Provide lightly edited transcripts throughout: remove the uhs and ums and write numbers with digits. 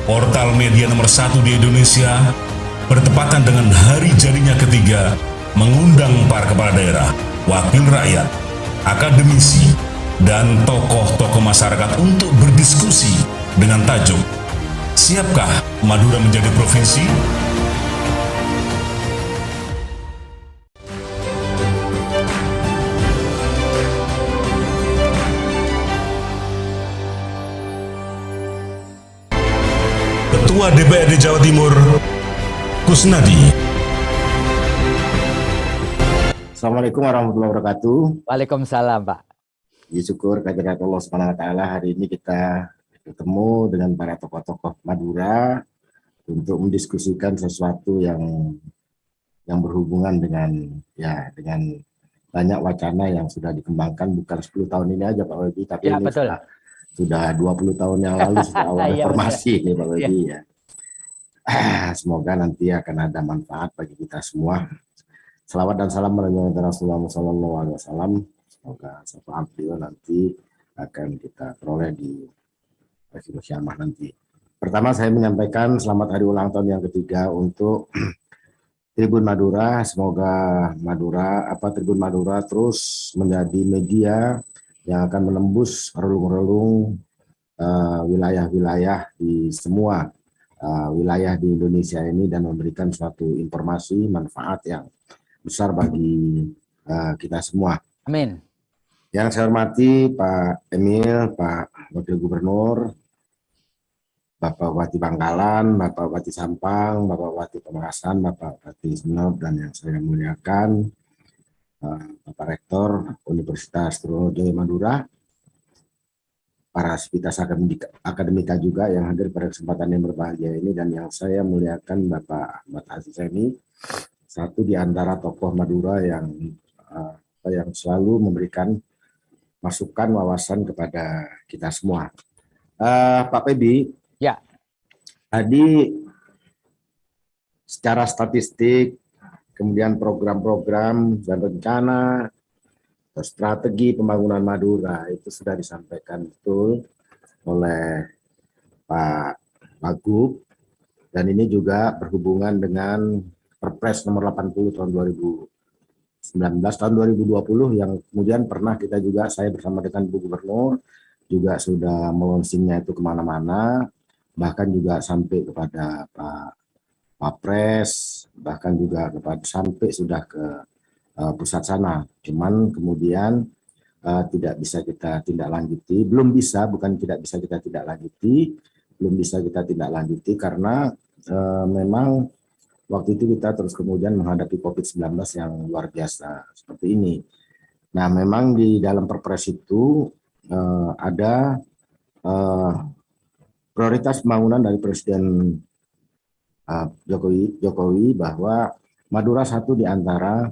portal media nomor 1 di Indonesia, bertepatan dengan hari jadinya ketiga, mengundang para kepala daerah, wakil rakyat, akademisi, dan tokoh-tokoh masyarakat untuk berdiskusi dengan tajuk "Siapkah Madura menjadi provinsi?" Ketua DPRD Jawa Timur, Kusnadi. Assalamualaikum warahmatullahi wabarakatuh. Waalaikumsalam, Pak. Puji syukur kehadirat Allah Subhanahu wa taala, hari ini kita bertemu dengan para tokoh-tokoh Madura untuk mendiskusikan sesuatu yang berhubungan dengan banyak wacana yang sudah dikembangkan bukan 10 tahun ini aja Pak Wedi, tapi Ya, ini betul. sudah 20 tahun yang lalu sudah awal Iya, reformasi ini Pak Wedi ya. Semoga nanti akan ada manfaat bagi kita semua. Selawat dan salam melalui Rasulullah SAW. Semoga syafaat beliau nanti akan kita peroleh di Presiden Syamah nanti. Pertama saya menyampaikan selamat hari ulang tahun yang ketiga untuk Tribun Madura. Semoga Tribun Madura terus menjadi media yang akan menembus relung-relung wilayah-wilayah di semua wilayah di Indonesia ini dan memberikan suatu informasi manfaat yang besar bagi kita semua. Amin. Yang saya hormati Pak Emil, Pak Wakil Gubernur, Bapak Bupati Bangkalan, Bapak Bupati Sampang, Bapak Bupati Pamekasan, Bapak Bupati Sumeneb, dan yang saya muliakan Bapak Rektor Universitas Trunojoyo Madura, para sivitas akademika juga yang hadir pada kesempatan yang berbahagia ini, dan yang saya muliakan Bapak Ahmad Azizeni, satu di antara tokoh Madura yang selalu memberikan masukan wawasan kepada kita semua. Pak Pebi, ya. Tadi secara statistik, kemudian program-program dan rencana atau strategi pembangunan Madura itu sudah disampaikan betul oleh Pak Wagub, dan ini juga berhubungan dengan Perpres nomor 80 tahun 2019 tahun 2020 yang kemudian pernah saya bersama dengan Bu Gubernur juga sudah melunchingnya itu kemana-mana, bahkan juga sampai kepada Pak Wapres, bahkan juga sampai sudah ke pusat sana. Cuman kemudian tidak bisa kita tindak lanjuti, belum bisa kita tindak lanjuti karena memang waktu itu kita terus kemudian menghadapi COVID-19 yang luar biasa seperti ini. Nah, memang di dalam Perpres itu ada prioritas pembangunan dari Presiden Jokowi bahwa Madura satu di antara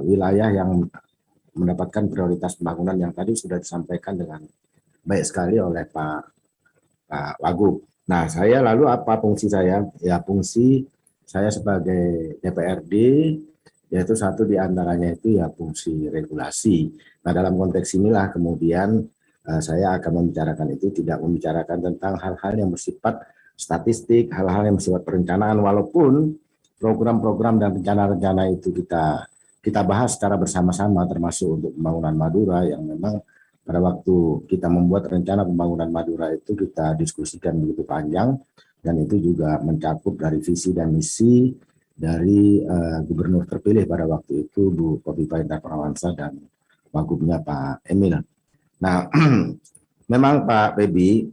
wilayah yang mendapatkan prioritas pembangunan yang tadi sudah disampaikan dengan baik sekali oleh Pak Wagub. Nah, saya lalu apa fungsi saya? Ya, fungsi saya sebagai DPRD yaitu satu di antaranya itu ya fungsi regulasi. Nah, dalam konteks inilah kemudian saya akan membicarakan itu, tidak membicarakan tentang hal-hal yang bersifat statistik, hal-hal yang bersifat perencanaan, walaupun program-program dan rencana-rencana itu kita bahas secara bersama-sama, termasuk untuk pembangunan Madura yang memang pada waktu kita membuat rencana pembangunan Madura itu kita diskusikan begitu panjang, dan itu juga mencakup dari visi dan misi dari gubernur terpilih pada waktu itu Bu Kofifa Indar Parawansa dan wagubnya Pak Emil. Nah, memang Pak Pebi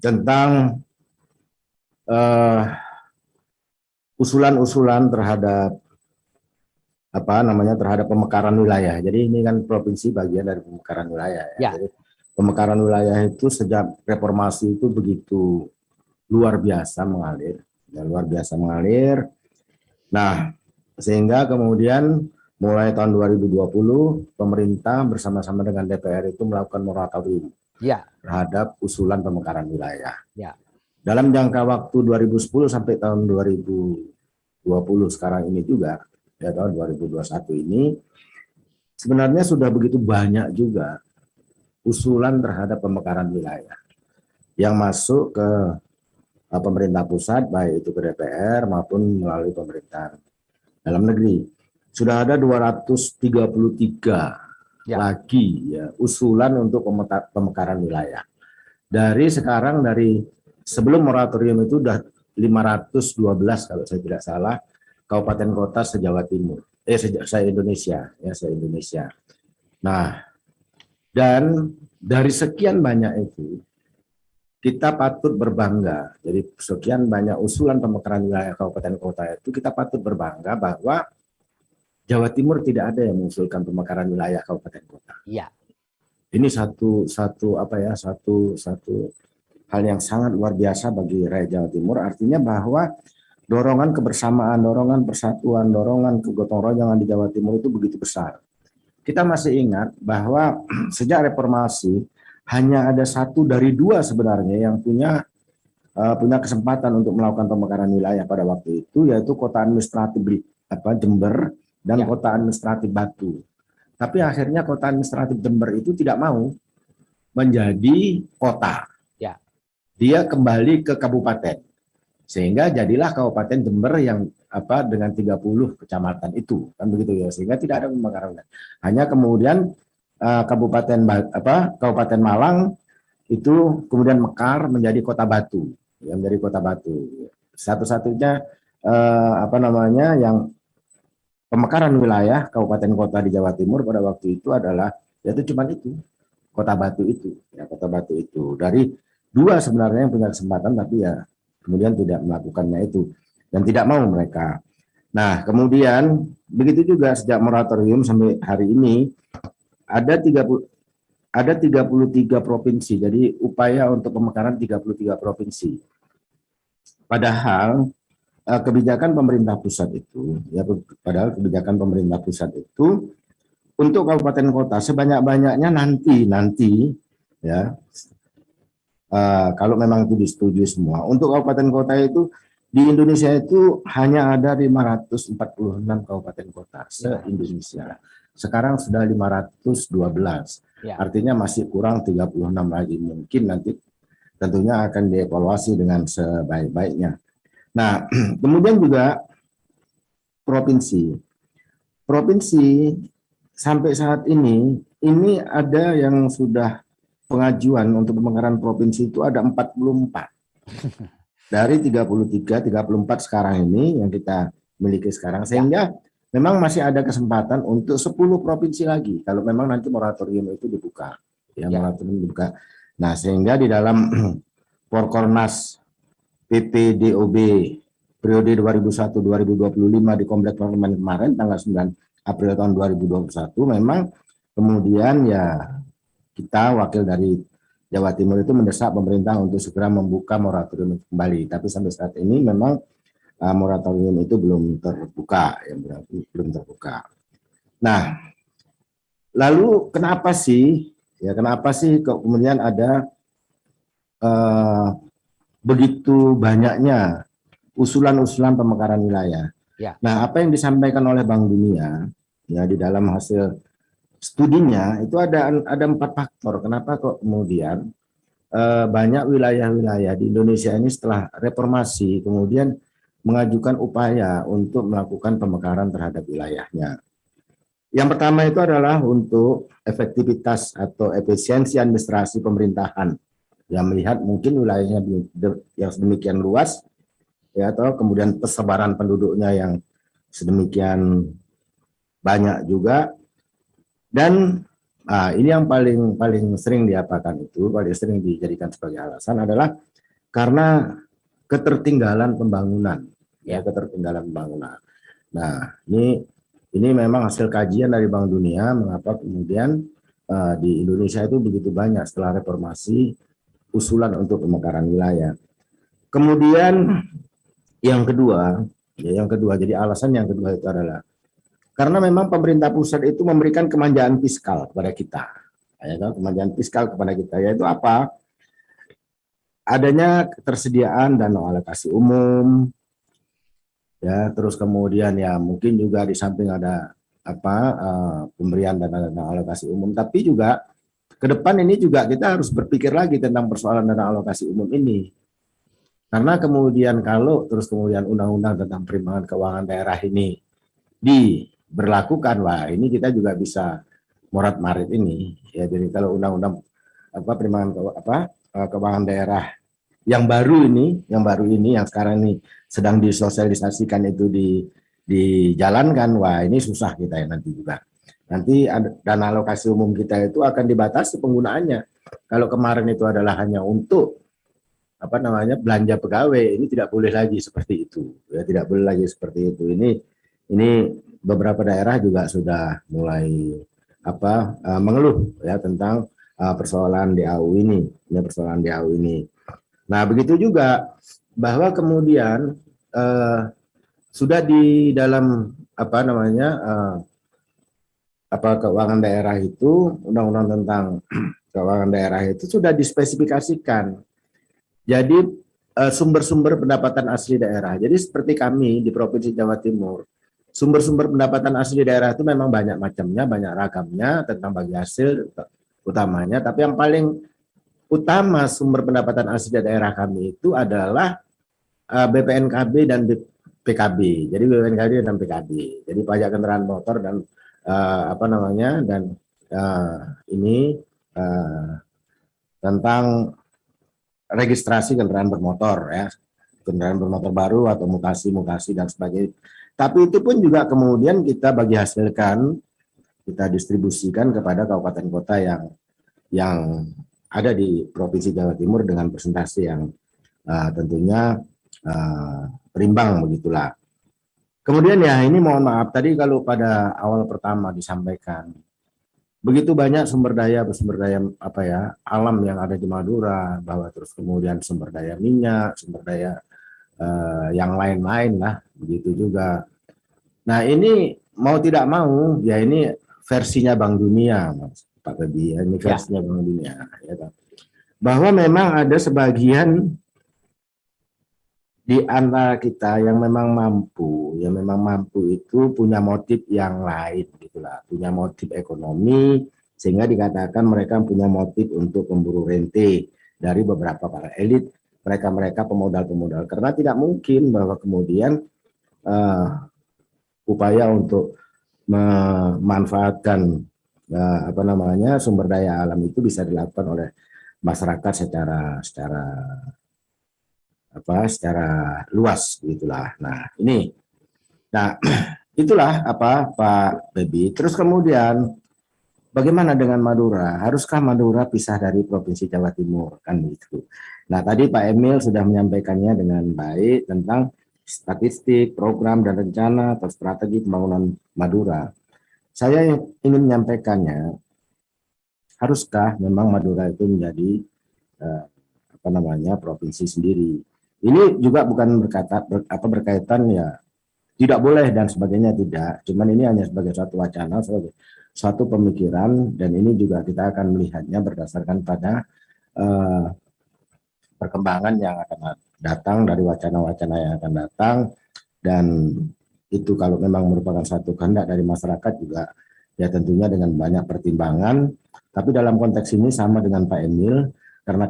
tentang usulan-usulan terhadap terhadap pemekaran wilayah. Jadi ini kan provinsi bagian dari pemekaran wilayah. Ya. Jadi pemekaran wilayah itu sejak reformasi itu begitu luar biasa mengalir. Nah, sehingga kemudian mulai tahun 2020 pemerintah bersama-sama dengan DPR itu melakukan moratorium terhadap usulan pemekaran wilayah. Ya. Dalam jangka waktu 2010 sampai tahun 2020 sekarang ini juga, ya tahun 2021 ini, sebenarnya sudah begitu banyak juga usulan terhadap pemekaran wilayah. yang masuk ke pemerintah pusat, baik itu ke DPR maupun melalui pemerintahan dalam negeri. Sudah ada 233 lagi ya usulan untuk pemekaran wilayah. Dari sekarang, dari sebelum moratorium itu sudah 512 kalau saya tidak salah kabupaten kota se-Jawa Timur. Se-Indonesia ya, se-Indonesia. Nah, dan dari sekian banyak itu kita patut berbangga. Jadi sekian banyak usulan pemekaran wilayah kabupaten kota itu kita patut berbangga bahwa Jawa Timur tidak ada yang mengusulkan pemekaran wilayah kabupaten kota. Iya. Ini satu hal yang sangat luar biasa bagi rakyat Jawa Timur. Artinya bahwa dorongan kebersamaan, dorongan persatuan, dorongan kegotong royongan di Jawa Timur itu begitu besar. Kita masih ingat bahwa sejak reformasi hanya ada 1 dari 2 sebenarnya yang punya kesempatan untuk melakukan pemekaran wilayah pada waktu itu, yaitu kota administratif Jember dan kota administratif Batu. Tapi akhirnya kota administratif Jember itu tidak mau menjadi kota. Ya. Dia kembali ke kabupaten. Sehingga jadilah Kabupaten Jember yang dengan 30 kecamatan itu, kan begitu ya. Sehingga tidak ada pemekaran. Hanya kemudian Kabupaten Malang itu kemudian mekar menjadi Kota Batu, yang menjadi Kota Batu. Satu-satunya yang pemekaran wilayah kabupaten kota di Jawa Timur pada waktu itu adalah yaitu cuma itu, Kota Batu itu, ya Kota Batu itu. Dari 2 sebenarnya yang punya kesempatan, tapi ya kemudian tidak melakukannya itu dan tidak mau mereka. Nah, kemudian begitu juga sejak moratorium sampai hari ini ada 33 provinsi. Jadi upaya untuk pemekaran 33 provinsi. Padahal kebijakan pemerintah pusat itu untuk kabupaten kota sebanyak-banyaknya nanti ya kalau memang itu disetujui semua. Untuk kabupaten kota itu di Indonesia itu hanya ada 546 kabupaten kota se-Indonesia. Sekarang sudah 512. Ya. Artinya masih kurang 36 lagi. Mungkin nanti tentunya akan dievaluasi dengan sebaik-baiknya. Nah, kemudian juga provinsi sampai saat ini ada yang sudah pengajuan untuk pemekaran provinsi itu ada 44. Dari 34 sekarang ini yang kita miliki sekarang, sehingga memang masih ada kesempatan untuk 10 provinsi lagi kalau memang nanti moratorium itu dibuka. Moratorium dibuka. Nah, sehingga di dalam Porkornas PPDOB periode 2001-2025 di Komplek Parlemen kemarin tanggal 9 April tahun 2021 memang kemudian ya kita wakil dari Jawa Timur itu mendesak pemerintah untuk segera membuka moratorium kembali. Tapi sampai saat ini memang moratorium itu belum terbuka. Nah, lalu kenapa sih kemudian ada begitu banyaknya usulan-usulan pemekaran wilayah? Ya. Nah, apa yang disampaikan oleh Bank Dunia ya di dalam hasil studinya itu ada 4 faktor. Kenapa kok kemudian banyak wilayah-wilayah di Indonesia ini setelah reformasi kemudian mengajukan upaya untuk melakukan pemekaran terhadap wilayahnya. Yang pertama itu adalah untuk efektivitas atau efisiensi administrasi pemerintahan. Yang melihat mungkin wilayahnya yang sedemikian luas, ya, atau kemudian persebaran penduduknya yang sedemikian banyak juga. Dan ini yang paling sering paling sering dijadikan sebagai alasan adalah karena ketertinggalan pembangunan, ketertinggalan pembangunan. Nah, ini memang hasil kajian dari Bank Dunia mengapa kemudian di Indonesia itu begitu banyak setelah reformasi usulan untuk pemekaran wilayah. Kemudian yang kedua, jadi alasan yang kedua itu adalah karena memang pemerintah pusat itu memberikan kemanjaan fiskal kepada kita. Kemanjaan fiskal kepada kita, yaitu apa? Adanya ketersediaan dana alokasi umum, ya, terus kemudian ya mungkin juga di samping ada pemberian dana alokasi umum, tapi juga ke depan ini juga kita harus berpikir lagi tentang persoalan dana alokasi umum ini. Karena kemudian kalau terus kemudian undang-undang tentang perimbangan keuangan daerah ini diberlakukan, wah ini kita juga bisa morat-marit ini. Ya, jadi kalau undang-undang perimbangan keuangan daerah yang baru ini, yang sekarang ini sedang disosialisasikan itu dijalankan, wah ini susah kita ya nanti juga. Nanti dana alokasi umum kita itu akan dibatasi penggunaannya. Kalau kemarin itu adalah hanya untuk belanja pegawai, ini tidak boleh lagi seperti itu. Ya, tidak boleh lagi seperti itu. Ini beberapa daerah juga sudah mulai mengeluh ya tentang persoalan DAU ini, persoalan DAU ini. Nah, begitu juga bahwa kemudian sudah di dalam keuangan daerah itu, undang-undang tentang keuangan daerah itu sudah dispesifikasikan. Jadi sumber-sumber pendapatan asli daerah. Jadi seperti kami di Provinsi Jawa Timur, sumber-sumber pendapatan asli daerah itu memang banyak macamnya, banyak ragamnya tentang bagi hasil utamanya. Tapi yang paling utama sumber pendapatan asli daerah kami itu adalah BPNKB dan PKB. Jadi BPNKB dan PKB. Jadi pajak kendaraan motor dan tentang registrasi kendaraan bermotor ya, kendaraan bermotor baru atau mutasi dan sebagainya. Tapi itu pun juga kemudian kita bagi hasilkan, kita distribusikan kepada kabupaten kota yang ada di Provinsi Jawa Timur dengan persentase yang tentunya berimbang begitulah. Kemudian ya ini mohon maaf tadi kalau pada awal pertama disampaikan begitu banyak sumber daya alam yang ada di Madura, bahwa terus kemudian sumber daya minyak, sumber daya yang lain-lain lah, begitu juga. Nah ini mau tidak mau ya ini versinya Bank Dunia, Pak Febi, ini versinya Bank Dunia. Ya, bahwa memang ada sebagian di antara kita yang memang mampu itu punya motif yang lain gitulah, punya motif ekonomi, sehingga dikatakan mereka punya motif untuk memburu rente dari beberapa para elit, mereka pemodal-pemodal, karena tidak mungkin bahwa kemudian upaya untuk memanfaatkan sumber daya alam itu bisa dilakukan oleh masyarakat secara luas gitulah. Nah itulah Pak Bebi. Terus kemudian bagaimana dengan Madura? Haruskah Madura pisah dari Provinsi Jawa Timur kan begitu. Nah tadi Pak Emil sudah menyampaikannya dengan baik tentang statistik, program dan rencana atau strategi pembangunan Madura. Saya ingin menyampaikannya, haruskah memang Madura itu menjadi provinsi sendiri? Ini juga bukan berkaitan ya tidak boleh dan sebagainya, tidak. Cuman ini hanya sebagai suatu wacana, sebagai suatu pemikiran, dan ini juga kita akan melihatnya berdasarkan pada perkembangan yang akan datang dari wacana-wacana yang akan datang, dan itu kalau memang merupakan satu kehendak dari masyarakat juga ya tentunya dengan banyak pertimbangan. Tapi dalam konteks ini sama dengan Pak Emil, karena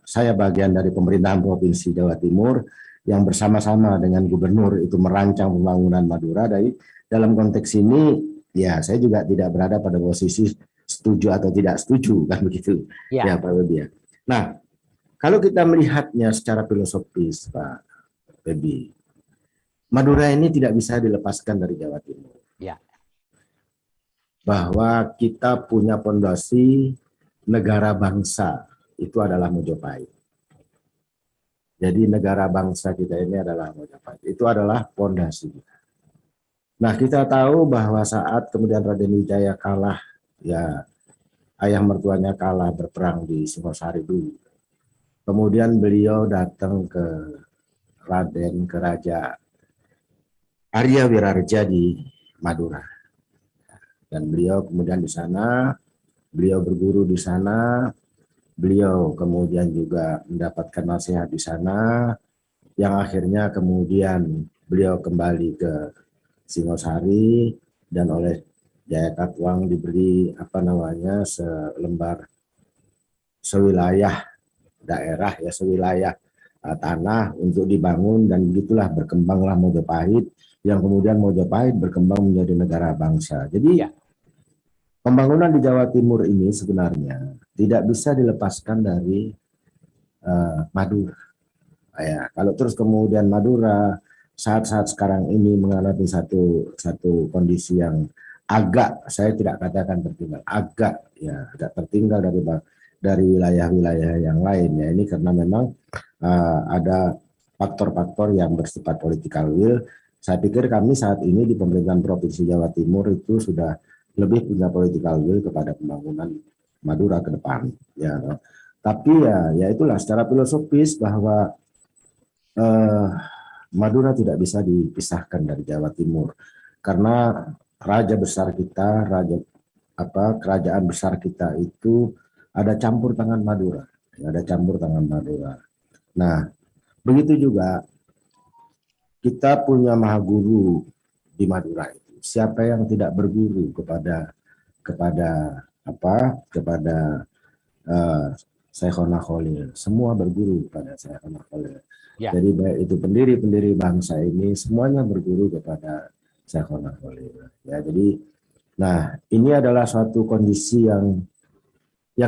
saya bagian dari pemerintahan Provinsi Jawa Timur yang bersama-sama dengan gubernur itu merancang pembangunan Madura. Dari dalam konteks ini ya saya juga tidak berada pada posisi setuju atau tidak setuju kan begitu ya Pak Bebi. Nah kalau kita melihatnya secara filosofis Pak Bebi, Madura ini tidak bisa dilepaskan dari Jawa Timur. Ya. Bahwa kita punya fondasi negara bangsa itu adalah Mojopahit. Jadi negara bangsa kita ini adalah Mojopahit. Itu adalah fondasi kita. Nah kita tahu bahwa saat kemudian Raden Wijaya kalah, ya ayah mertuanya kalah berperang di Singosari dulu. Kemudian beliau datang ke Raja Arya Wirarja di Madura. Dan beliau kemudian di sana, beliau berguru di sana, beliau kemudian juga mendapatkan nasihat di sana, yang akhirnya kemudian beliau kembali ke Singosari, dan oleh Jaya Katuang diberi sewilayah daerah ya, sewilayah tanah untuk dibangun, dan begitulah berkembanglah Mojopahit, yang kemudian Mojopahit berkembang menjadi negara bangsa. Jadi pembangunan di Jawa Timur ini sebenarnya tidak bisa dilepaskan dari Madura. Ya, kalau terus kemudian Madura saat-saat sekarang ini mengalami satu kondisi yang agak, saya tidak katakan tertinggal, agak tertinggal dari wilayah-wilayah yang lain ya. Ini karena memang ada faktor-faktor yang bersifat political will. Saya pikir kami saat ini di pemerintahan Provinsi Jawa Timur itu sudah lebih punya political will kepada pembangunan Madura ke depan ya. Tapi ya itulah secara filosofis bahwa Madura tidak bisa dipisahkan dari Jawa Timur, karena raja besar kita, kerajaan besar kita itu ada campur tangan Madura, ada campur tangan Madura. Nah, begitu juga kita punya maha guru di Madura itu. Siapa yang tidak berguru kepada Syekhona Khalil? Semua berguru kepada Syekhona Khalil. Ya. Jadi baik itu pendiri-pendiri bangsa ini semuanya berguru kepada Syekhona Khalil. Ya, jadi nah ini adalah suatu kondisi yang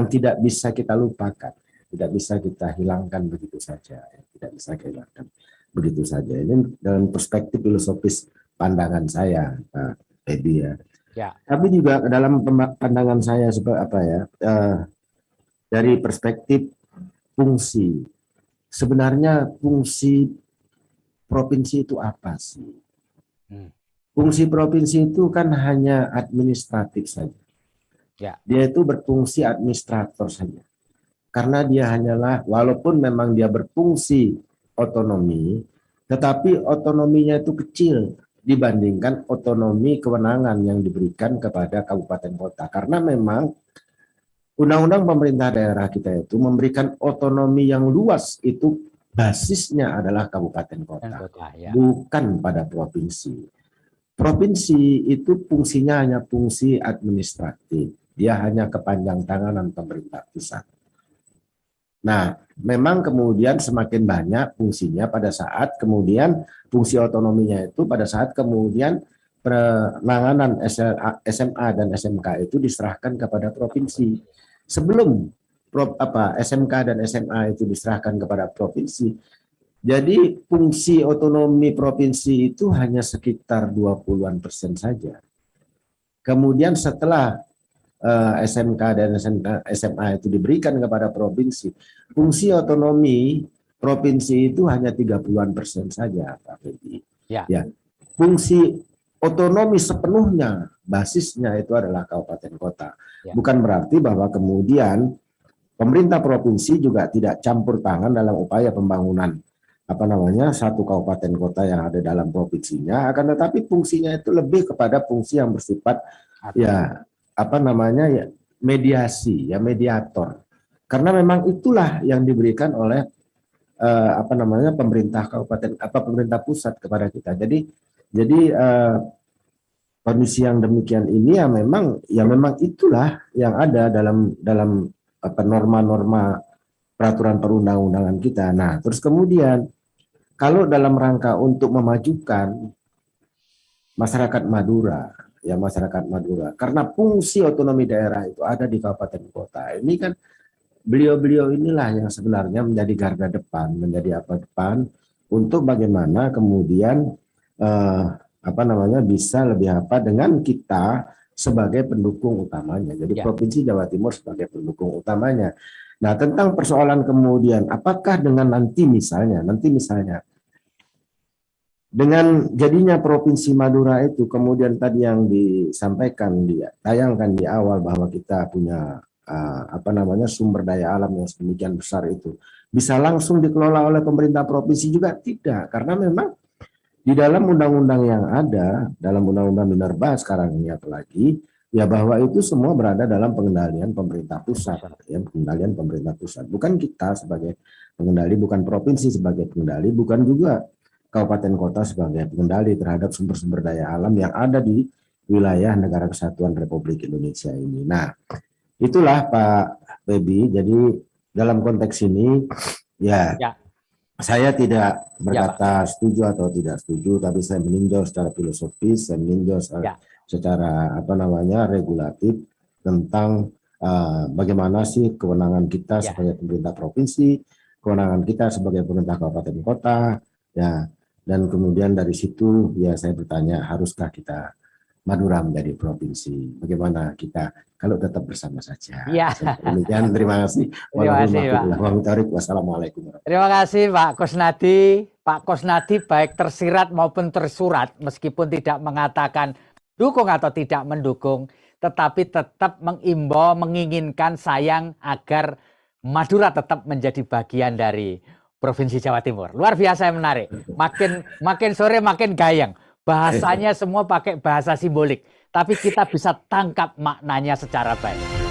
tidak bisa kita lupakan, tidak bisa kita hilangkan begitu saja, tidak bisa kita hilangkan begitu saja. Ini dalam perspektif filosofis pandangan saya, Pak Edi ya. Ya. Tapi juga dalam pandangan saya dari perspektif fungsi. Sebenarnya fungsi provinsi itu apa sih? Fungsi provinsi itu kan hanya administratif saja. Ya. Dia itu berfungsi administrator saja. Karena dia hanyalah, walaupun memang dia berfungsi otonomi, tetapi otonominya itu kecil dibandingkan otonomi kewenangan yang diberikan kepada kabupaten kota. Karena memang Undang-undang pemerintah daerah kita itu memberikan otonomi yang luas, itu basisnya adalah kabupaten kota, ya. Bukan pada provinsi. Provinsi itu fungsinya hanya fungsi administratif, dia hanya kepanjang tanganan pemerintah pusat. Nah, memang kemudian semakin banyak fungsinya pada saat kemudian fungsi otonominya itu pada saat kemudian penanganan SMA dan SMK itu diserahkan kepada provinsi. Sebelum SMK dan SMA itu diserahkan kepada provinsi, jadi fungsi otonomi provinsi itu hanya sekitar 20% saja. Kemudian setelah SMK dan SMA itu diberikan kepada provinsi, fungsi otonomi provinsi itu hanya 30% saja, Pak Fedi. Ya. Fungsi otonomi sepenuhnya basisnya itu adalah kabupaten kota. Ya. Bukan berarti bahwa kemudian pemerintah provinsi juga tidak campur tangan dalam upaya pembangunan satu kabupaten kota yang ada dalam provinsinya, akan tetapi fungsinya itu lebih kepada fungsi yang bersifat mediasi, mediator. Karena memang itulah yang diberikan oleh pemerintah kabupaten pemerintah pusat kepada kita. Jadi kondisi yang demikian ini ya memang itulah yang ada dalam norma-norma peraturan perundang-undangan kita. Nah, terus kemudian kalau dalam rangka untuk memajukan masyarakat Madura, karena fungsi otonomi daerah itu ada di kabupaten kota. Ini kan beliau-beliau inilah yang sebenarnya menjadi garda depan, untuk bagaimana kemudian bisa lebih dengan kita sebagai pendukung utamanya. Jadi Provinsi Jawa Timur sebagai pendukung utamanya. Nah, tentang persoalan kemudian apakah dengan nanti misalnya dengan jadinya Provinsi Madura itu, kemudian tadi yang disampaikan, ditayangkan di awal bahwa kita punya sumber daya alam yang sedemikian besar itu bisa langsung dikelola oleh pemerintah provinsi juga tidak, karena memang di dalam undang-undang yang ada, dalam undang-undang Minerba sekarang ini apalagi, ya bahwa itu semua berada dalam pengendalian pemerintah pusat, pengendalian pemerintah pusat. Bukan kita sebagai pengendali, bukan provinsi sebagai pengendali, bukan juga kabupaten kota sebagai pengendali terhadap sumber-sumber daya alam yang ada di wilayah Negara Kesatuan Republik Indonesia ini. Nah, itulah Pak Febi. Jadi dalam konteks ini ya, saya tidak berkata setuju atau tidak setuju, tapi saya meninjau secara filosofis, saya meninjau secara regulatif tentang bagaimana sih kewenangan kita sebagai pemerintah provinsi, kewenangan kita sebagai pemerintah kabupaten kota, ya, dan kemudian dari situ ya saya bertanya, haruskah kita Madura menjadi provinsi? Bagaimana kita kalau tetap bersama saja? Ya. Demikian, terima kasih. Wassalamualaikum. Terima kasih Pak Kusnadi. Pak Kusnadi baik tersirat maupun tersurat, meskipun tidak mengatakan dukung atau tidak mendukung, tetapi tetap mengimbau, menginginkan sayang agar Madura tetap menjadi bagian dari Provinsi Jawa Timur. Luar biasa menarik. Makin sore makin gayeng. Bahasanya semua pakai bahasa simbolik, tapi kita bisa tangkap maknanya secara baik.